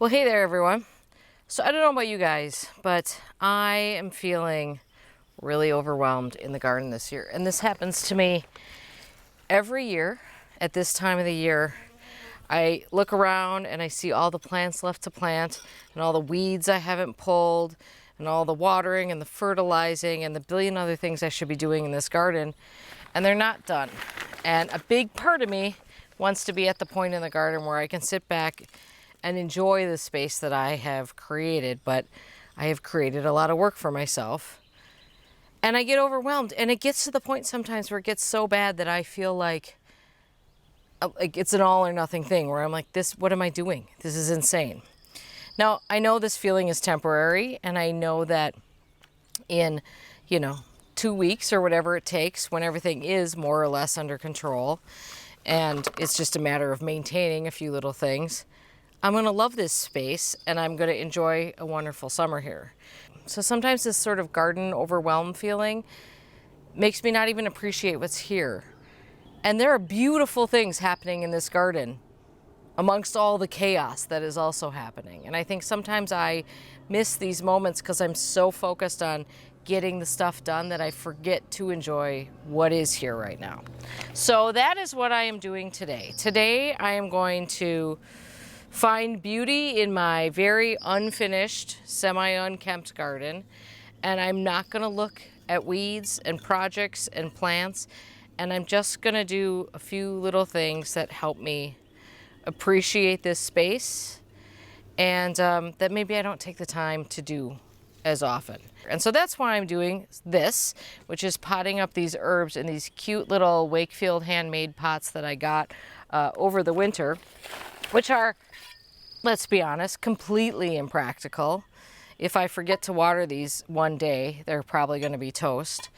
Well, hey there, everyone. So I don't know about you guys, but I am feeling really overwhelmed in the garden this year. And this happens to me every year at this time of the year. I look around and I see all the plants left to plant and all the weeds I haven't pulled and all the watering and the fertilizing and the billion other things I should be doing in this garden, and they're not done. And a big part of me wants to be at the point in the garden where I can sit back and enjoy the space that I have created, but I have created a lot of work for myself. And I get overwhelmed, and it gets to the point sometimes where it gets so bad that I feel like it's an all or nothing thing where I'm like, what am I doing? This is insane. Now, I know this feeling is temporary, and I know that in, 2 weeks or whatever it takes, when everything is more or less under control, and it's just a matter of maintaining a few little things, I'm going to love this space and I'm going to enjoy a wonderful summer here. So sometimes this sort of garden overwhelmed feeling makes me not even appreciate what's here. And there are beautiful things happening in this garden amongst all the chaos that is also happening. And I think sometimes I miss these moments because I'm so focused on getting the stuff done that I forget to enjoy what is here right now. So that is what I am doing today. Today I am going to find beauty in my very unfinished, semi-unkempt garden, and I'm not going to look at weeds and projects and plants, and I'm just going to do a few little things that help me appreciate this space and that maybe I don't take the time to do as often. And so that's why I'm doing this, which is potting up these herbs in these cute little Wakefield handmade pots that I got over the winter, which are, let's be honest, completely impractical. If I forget to water these one day, they're probably going to be toast.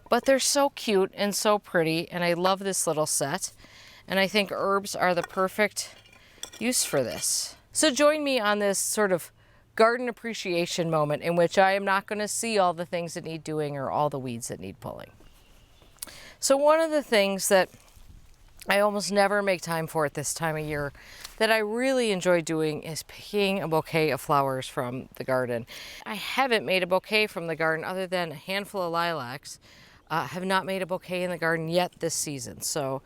But they're so cute and so pretty, and I love this little set. And I think herbs are the perfect use for this. So join me on this sort of garden appreciation moment in which I am not going to see all the things that need doing or all the weeds that need pulling. So one of the things that I almost never make time for at this time of year that I really enjoy doing is picking a bouquet of flowers from the garden. I haven't made a bouquet from the garden other than a handful of lilacs. Have not made a bouquet in the garden yet this season. So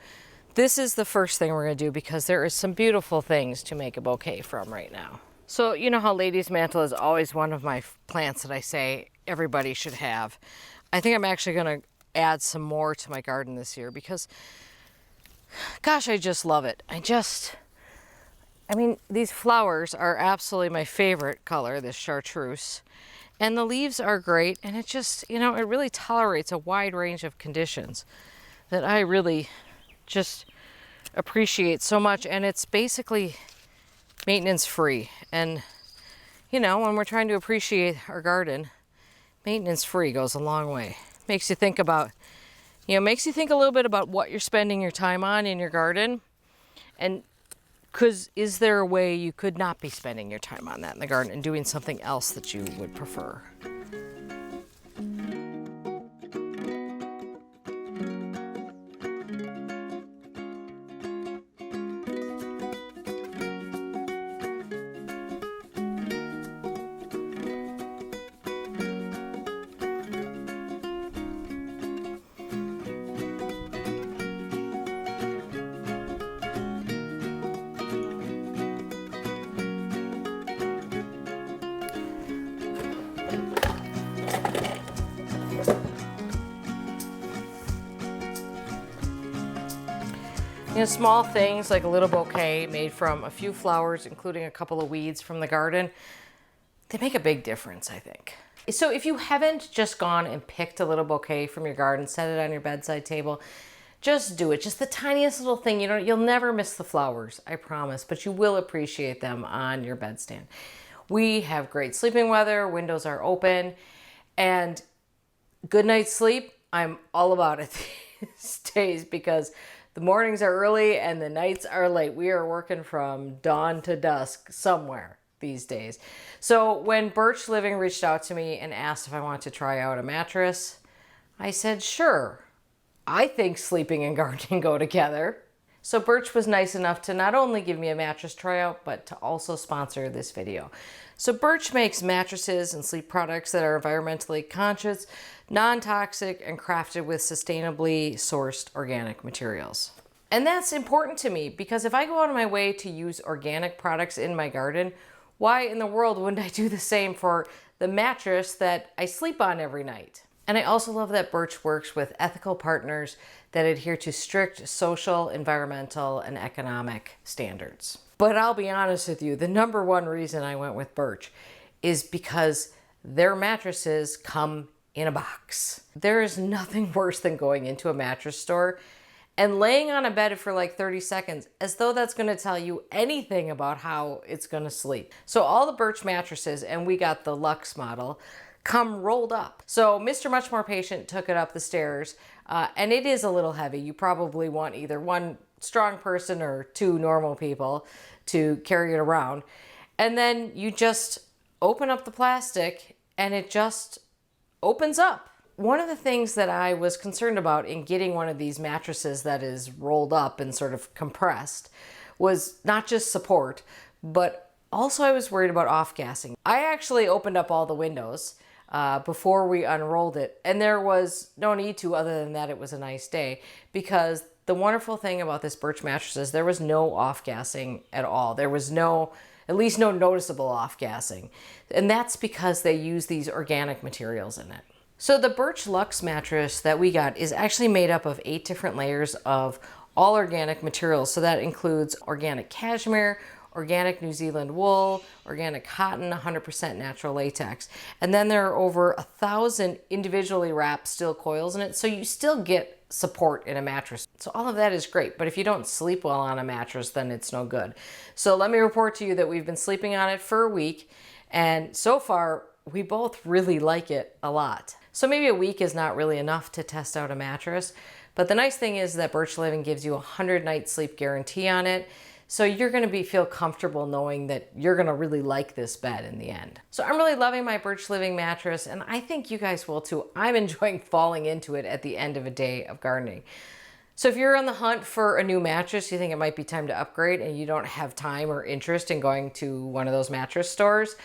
this is the first thing we're going to do because there is some beautiful things to make a bouquet from right now. So you know how Lady's Mantle is always one of my plants that I say everybody should have. I think I'm actually going to add some more to my garden this year because gosh, I just love it. I mean, these flowers are absolutely my favorite color, this chartreuse. And the leaves are great, and it just, it really tolerates a wide range of conditions that I really just appreciate so much. And it's basically maintenance free. And, when we're trying to appreciate our garden, maintenance free goes a long way. Makes you think about makes you think a little bit about what you're spending your time on in your garden. And because is there a way you could not be spending your time on that in the garden and doing something else that you would prefer? Small things like a little bouquet made from a few flowers, including a couple of weeds from the garden, they make a big difference, I think. So if you haven't just gone and picked a little bouquet from your garden, set it on your bedside table, just do it. Just the tiniest little thing. You'll never miss the flowers, I promise, but you will appreciate them on your bedstand. We have great sleeping weather, windows are open, and good night's sleep, I'm all about it these days because the mornings are early and the nights are late. We are working from dawn to dusk somewhere these days. So when Birch Living reached out to me and asked if I wanted to try out a mattress, I said, sure. I think sleeping and gardening go together. So Birch was nice enough to not only give me a mattress tryout, but to also sponsor this video. So Birch makes mattresses and sleep products that are environmentally conscious, non-toxic, and crafted with sustainably sourced organic materials. And that's important to me because if I go out of my way to use organic products in my garden, why in the world wouldn't I do the same for the mattress that I sleep on every night? And I also love that Birch works with ethical partners that adhere to strict social, environmental, and economic standards. But I'll be honest with you, the number one reason I went with Birch is because their mattresses come in a box. There is nothing worse than going into a mattress store and laying on a bed for like 30 seconds as though that's gonna tell you anything about how it's gonna sleep. So all the Birch mattresses, and we got the Luxe model, come rolled up. So Mr. Much More Patient took it up the stairs, and it is a little heavy. You probably want either one strong person or two normal people to carry it around. And then you just open up the plastic and it just opens up. One of the things that I was concerned about in getting one of these mattresses that is rolled up and sort of compressed was not just support, but also I was worried about off-gassing. I actually opened up all the windows before we unrolled it, and there was no need to other than that it was a nice day, because the wonderful thing about this Birch mattress is there was no off-gassing at all. There was at least no noticeable off-gassing, and that's because they use these organic materials in it. So the Birch Luxe mattress that we got is actually made up of 8 different layers of all organic materials. So that includes organic cashmere, organic New Zealand wool, organic cotton, 100% natural latex. And then there are over 1,000 individually wrapped steel coils in it. So you still get support in a mattress. So all of that is great. But if you don't sleep well on a mattress, then it's no good. So let me report to you that we've been sleeping on it for a week. And so far, we both really like it a lot. So maybe a week is not really enough to test out a mattress, but the nice thing is that Birch Living gives you a 100-night sleep guarantee on it, so you're going to feel comfortable knowing that you're going to really like this bed in the end. So I'm really loving my Birch Living mattress, and I think you guys will too. I'm enjoying falling into it at the end of a day of gardening. So if you're on the hunt for a new mattress, you think it might be time to upgrade, and you don't have time or interest in going to one of those mattress stores,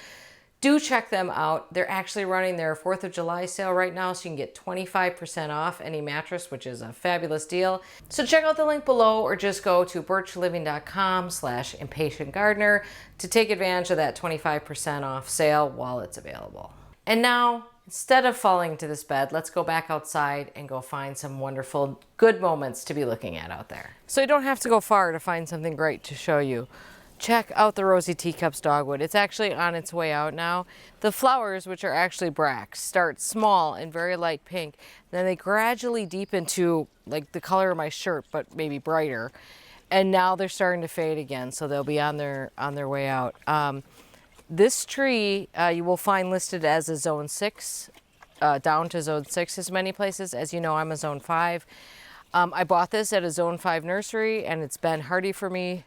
do check them out. They're actually running their 4th of July sale right now, so you can get 25% off any mattress, which is a fabulous deal. So check out the link below or just go to birchliving.com/impatientgardener to take advantage of that 25% off sale while it's available. And now, instead of falling into this bed, let's go back outside and go find some wonderful, good moments to be looking at out there. So you don't have to go far to find something great to show you. Check out the Rosy Teacups dogwood. It's actually on its way out now. The flowers, which are actually bracts, start small and very light pink. Then they gradually deepen to like the color of my shirt, but maybe brighter. And now they're starting to fade again, so they'll be on their way out. This tree you will find listed as a zone 6, down to zone 6 as many places. As you know, I'm a zone 5. I bought this at a zone 5 nursery, and it's been hardy for me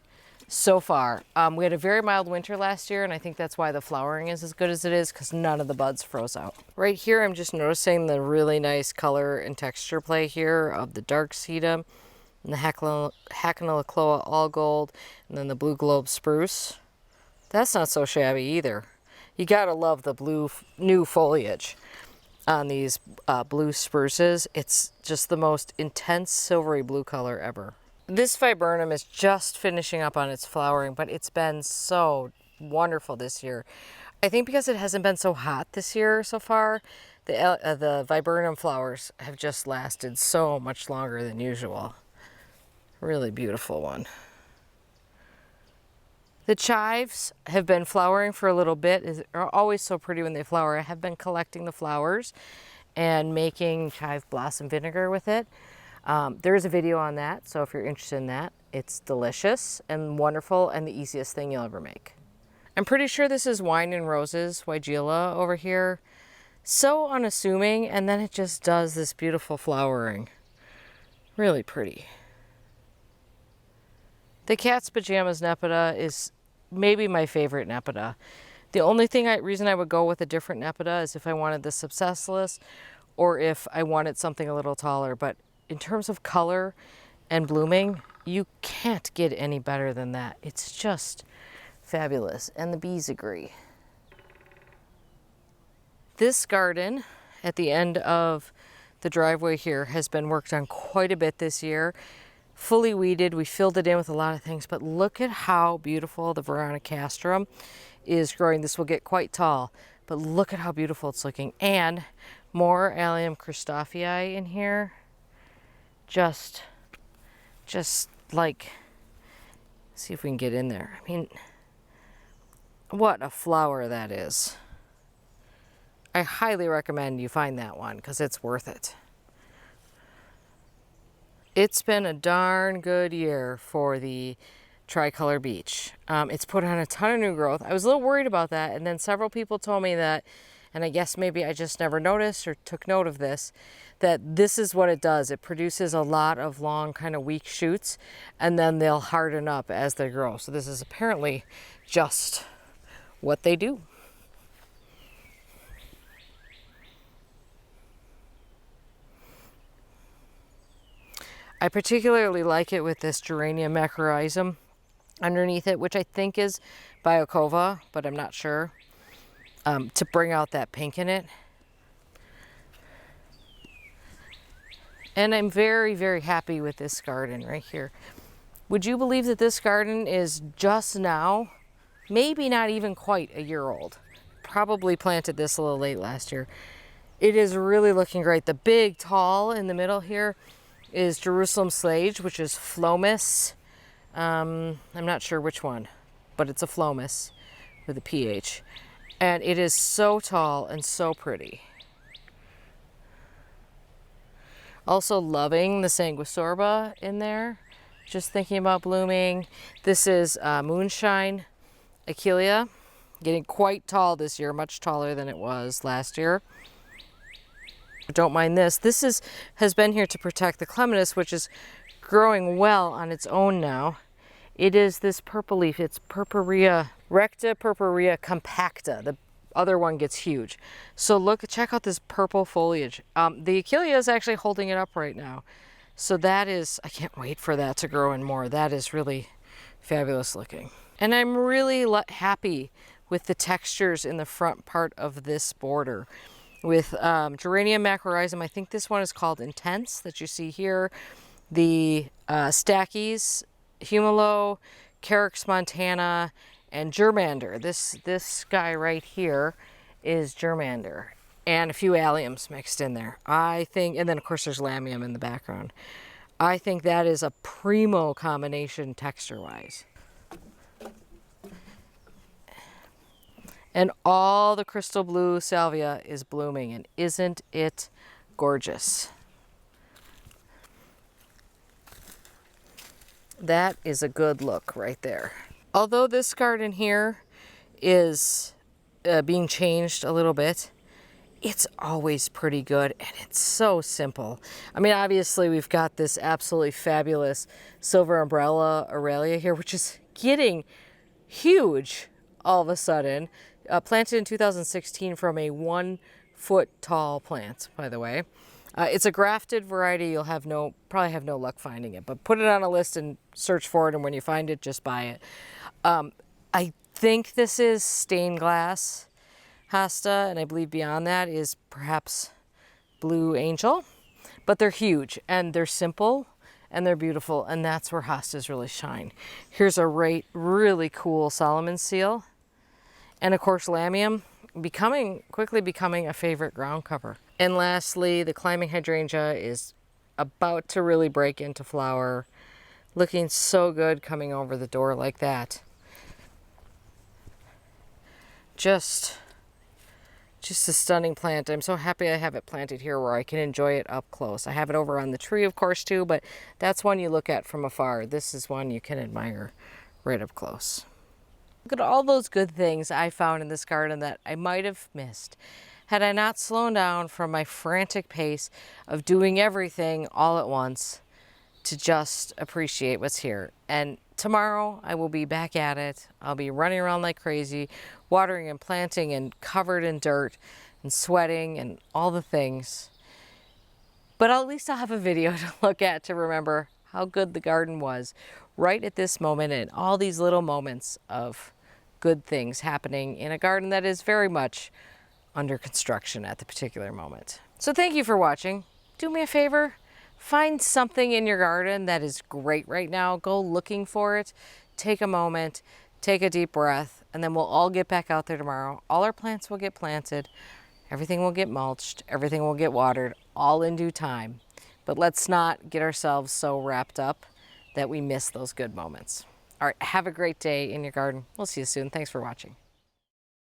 so far. We had a very mild winter last year, and I think that's why the flowering is as good as it is, because none of the buds froze out. Right here, I'm just noticing the really nice color and texture play here of the dark sedum, and the Hacknalacloa all gold, and then the blue globe spruce. That's not so shabby either. You gotta love the blue new foliage on these blue spruces. It's just the most intense silvery blue color ever. This viburnum is just finishing up on its flowering, but it's been so wonderful this year. I think because it hasn't been so hot this year so far, the viburnum flowers have just lasted so much longer than usual. Really beautiful one. The chives have been flowering for a little bit. They're always so pretty when they flower. I have been collecting the flowers and making chive blossom vinegar with it. There is a video on that, so if you're interested in that, it's delicious and wonderful and the easiest thing you'll ever make. I'm pretty sure this is Wine and Roses, Weigela over here. So unassuming, and then it just does this beautiful flowering. Really pretty. The Cat's Pajamas Napada is maybe my favorite napada. The only reason I would go with a different napada is if I wanted the subsessilus or if I wanted something a little taller, but in terms of color and blooming, You can't get any better than that. It's just fabulous, and the bees agree. This garden at the end of the driveway here has been worked on quite a bit this year. Fully weeded, we filled it in with a lot of things, but look at how beautiful the Veronicastrum is growing. This will get quite tall, but look at how beautiful it's looking. And more Allium Christophii in here. Just like, see if we can get in there. I mean, what a flower that is. I highly recommend you find that one because it's worth it. It's been a darn good year for the tricolor beech. It's put on a ton of new growth. I was a little worried about that, and then several people told me that, and I guess maybe I just never noticed or took note of this, that this is what it does. It produces a lot of long, kind of weak shoots, and then they'll harden up as they grow. So this is apparently just what they do. I particularly like it with this Geranium macrorrhizum underneath it, which I think is Biocova, but I'm not sure, to bring out that pink in it. And I'm very, very happy with this garden right here. Would you believe that this garden is just now, maybe not even quite a year old? Probably planted this a little late last year. It is really looking great. The big, tall in the middle here is Jerusalem Slage, which is Phlomis. I'm not sure which one, but it's a Phlomis with a PH. And it is so tall and so pretty. Also loving the Sanguisorba in there. Just thinking about blooming. This is Moonshine Achillea, getting quite tall this year, much taller than it was last year. Don't mind this. This has been here to protect the clematis, which is growing well on its own now. It is this purple leaf. It's Purpurea, Recta Purpurea compacta. The other one gets huge. So look, check out this purple foliage. The Achillea is actually holding it up right now. So that is, I can't wait for that to grow in more. That is really fabulous looking. And I'm really happy with the textures in the front part of this border. With Geranium macrorrhizum, I think this one is called Intense, that you see here. The Stachy's, Humilo, Carex montana, and Germander. This guy right here is Germander. And a few alliums mixed in there. I think, and then of course there's Lamium in the background. I think that is a primo combination texture-wise. And all the crystal blue salvia is blooming, and isn't it gorgeous? That is a good look right there. Although this garden here is being changed a little bit, it's always pretty good, and it's so simple. I mean, obviously we've got this absolutely fabulous silver umbrella Aurelia here, which is getting huge all of a sudden. Planted in 2016 from a 1 foot tall plant, by the way. It's a grafted variety. You'll probably have no luck finding it, but put it on a list and search for it, and when you find it, just buy it. I think this is stained glass hosta, and I believe beyond that is perhaps Blue Angel, but they're huge and they're simple and they're beautiful, and that's where hostas really shine. Here's a really cool Solomon seal. And of course, Lamium, quickly becoming a favorite ground cover. And lastly, the climbing hydrangea is about to really break into flower. Looking so good coming over the door like that. Just a stunning plant. I'm so happy I have it planted here where I can enjoy it up close. I have it over on the tree, of course, too, but that's one you look at from afar. This is one you can admire right up close. Look at all those good things I found in this garden that I might have missed had I not slowed down from my frantic pace of doing everything all at once to just appreciate what's here. And tomorrow I will be back at it. I'll be running around like crazy, watering and planting and covered in dirt and sweating and all the things. But at least I'll have a video to look at to remember how good the garden was right at this moment, and all these little moments of good things happening in a garden that is very much under construction at the particular moment. So thank you for watching. Do me a favor, find something in your garden that is great right now. Go looking for it. Take a moment, take a deep breath, and then we'll all get back out there tomorrow. All our plants will get planted. Everything will get mulched. Everything will get watered, all in due time. But let's not get ourselves so wrapped up that we miss those good moments. All right, have a great day in your garden. We'll see you soon. Thanks for watching.